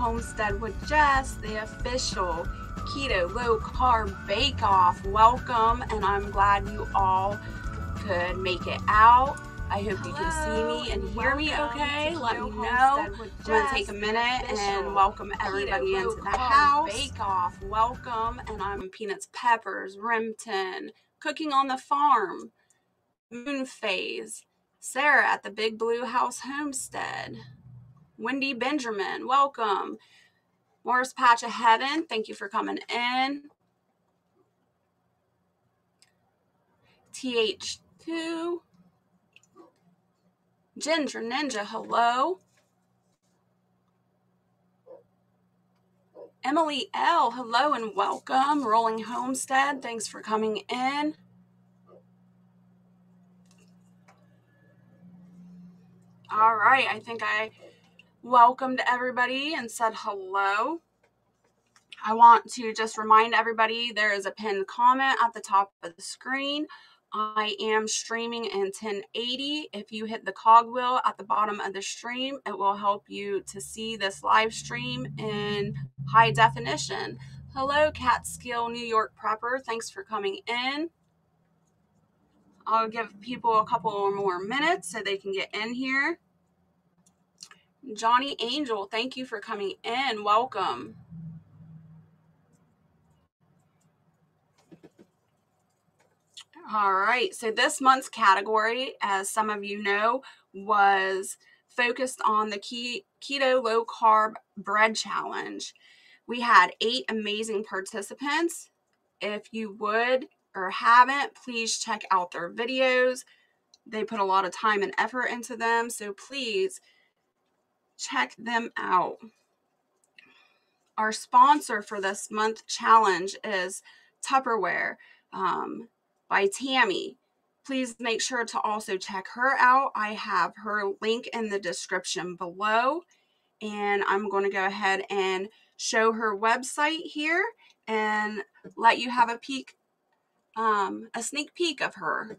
Homestead with Jess, the official Keto Low Carb Bake-Off. Welcome, and I'm glad you all could make it out. I hope you can see me and hear me okay. Let me know. I'm going to take a minute and welcome everybody into the house. Bake-Off. Welcome, and I'm Peanuts, Peppers, Rimpton, Cooking on the Farm, Moon Phase, Sarah at the Big Blue House Homestead, Wendy Benjamin, welcome. Morris Patch of Heaven, thank you for coming in. TH2, Ginger Ninja, hello. Emily L, hello and welcome. Rolling Homestead, thanks for coming in. All right, I think I welcomed everybody and said hello. I want to just remind everybody there is a pinned comment at the top of the screen. I am streaming in 1080. If you hit the cogwheel at the bottom of the stream, it will help you to see this live stream in high definition. Hello, Catskill, New York Prepper. Thanks for coming in. I'll give people a couple more minutes so they can get in here. Johnny Angel, thank you for coming in. Welcome. All right, so this month's category, as some of you know, was focused on the Keto Low Carb Bread Challenge. We had 8 amazing participants. If you would or haven't, please check out their videos. They put a lot of time and effort into them, so please check them out. Our sponsor for this month challenge is Tupperware by Tammy. Please make sure to also check her out. I have her link in the description below, and I'm going to go ahead and show her website here and let you have a sneak peek of her.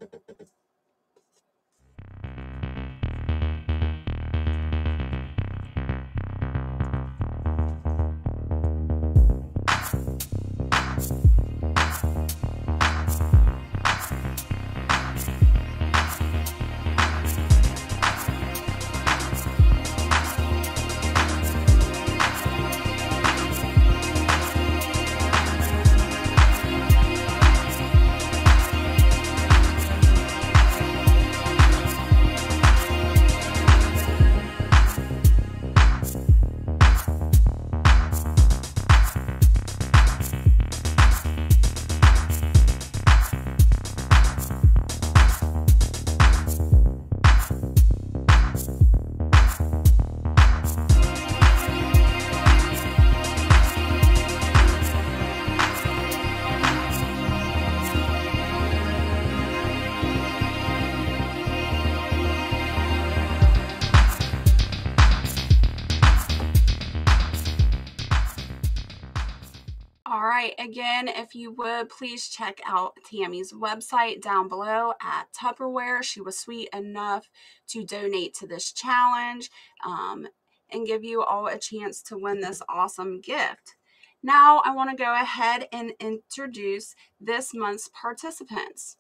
Again, if you would, please check out Tammy's website down below at Tupperware. She was sweet enough to donate to this challenge and give you all a chance to win this awesome gift. Now, I want to go ahead and introduce this month's participants.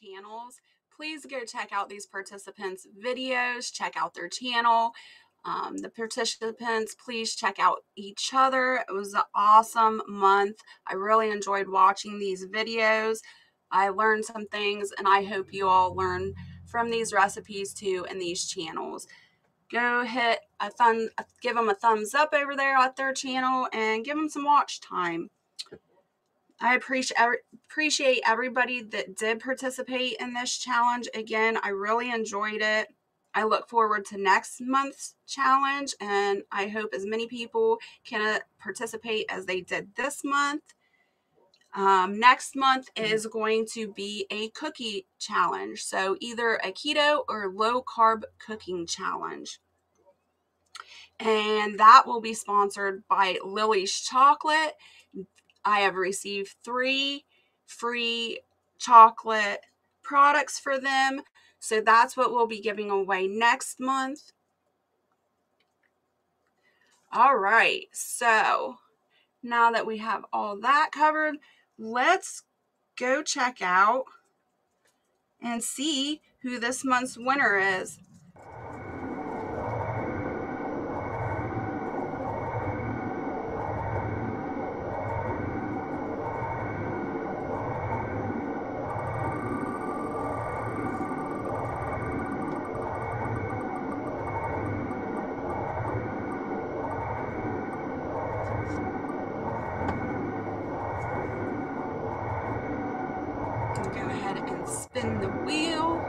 Channels, please go check out these participants' videos, check out their channel. The participants, please check out each other. It was an awesome month. I really enjoyed watching these videos. I learned some things, and I hope you all learn from these recipes too in these channels. Go hit give them a thumbs up over there at their channel and give them some watch time. I appreciate everybody that did participate in this challenge. Again, I really enjoyed it. I look forward to next month's challenge, and I hope as many people can participate as they did this month. Next month is going to be a cookie challenge, so either a keto or low carb cooking challenge. And that will be sponsored by Lily's Chocolate. I have received 3 free chocolate products for them. So that's what we'll be giving away next month. All right, so now that we have all that covered, let's go check out and see who this month's winner is. Go ahead and spin the wheel.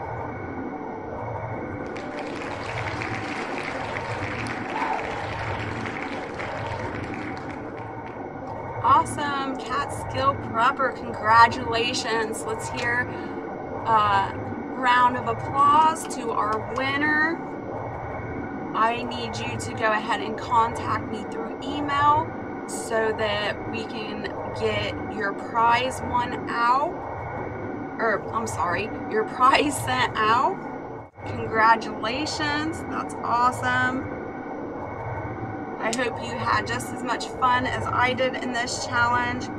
Awesome, Catskill Prepper, congratulations. Let's hear a round of applause to our winner. I need you to go ahead and contact me through email so that we can get your prize your prize sent out. Congratulations, that's awesome. I hope you had just as much fun as I did in this challenge,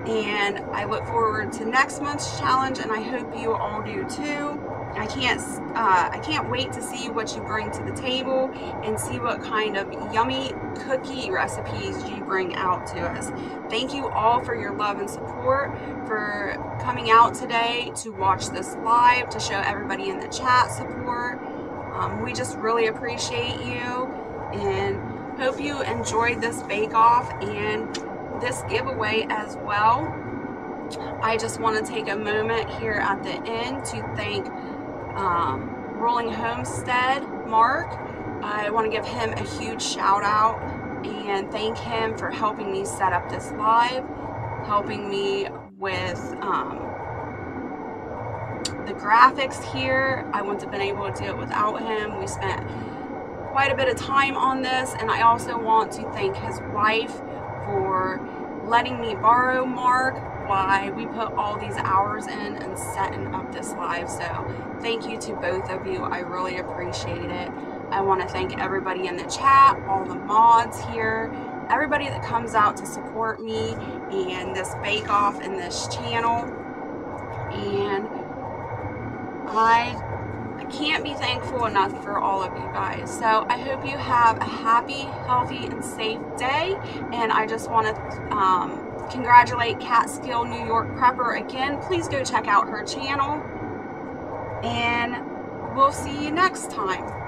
and I look forward to next month's challenge, and I hope you all do too. I can't wait to see what you bring to the table and see what kind of yummy cookie recipes you bring out to us. Thank you all for your love and support, for coming out today to watch this live, to show everybody in the chat support. We just really appreciate you, and hope you enjoyed this bake-off and this giveaway as well. I just want to take a moment here at the end to thank Rolling Homestead Mark. I want to give him a huge shout out and thank him for helping me set up this live, helping me with the graphics here. I wouldn't have been able to do it without him. We spent quite a bit of time on this, and I also want to thank his wife for letting me borrow Mark while we put all these hours in and setting up this live. So thank you to both of you. I really appreciate it. I want to thank everybody in the chat, all the mods here, everybody that comes out to support me and this bake-off and this channel. And I can't be thankful enough for all of you guys. So I hope you have a happy, healthy, and safe day. And I just want to congratulate Catskill New York Prepper again. Please go check out her channel, and we'll see you next time.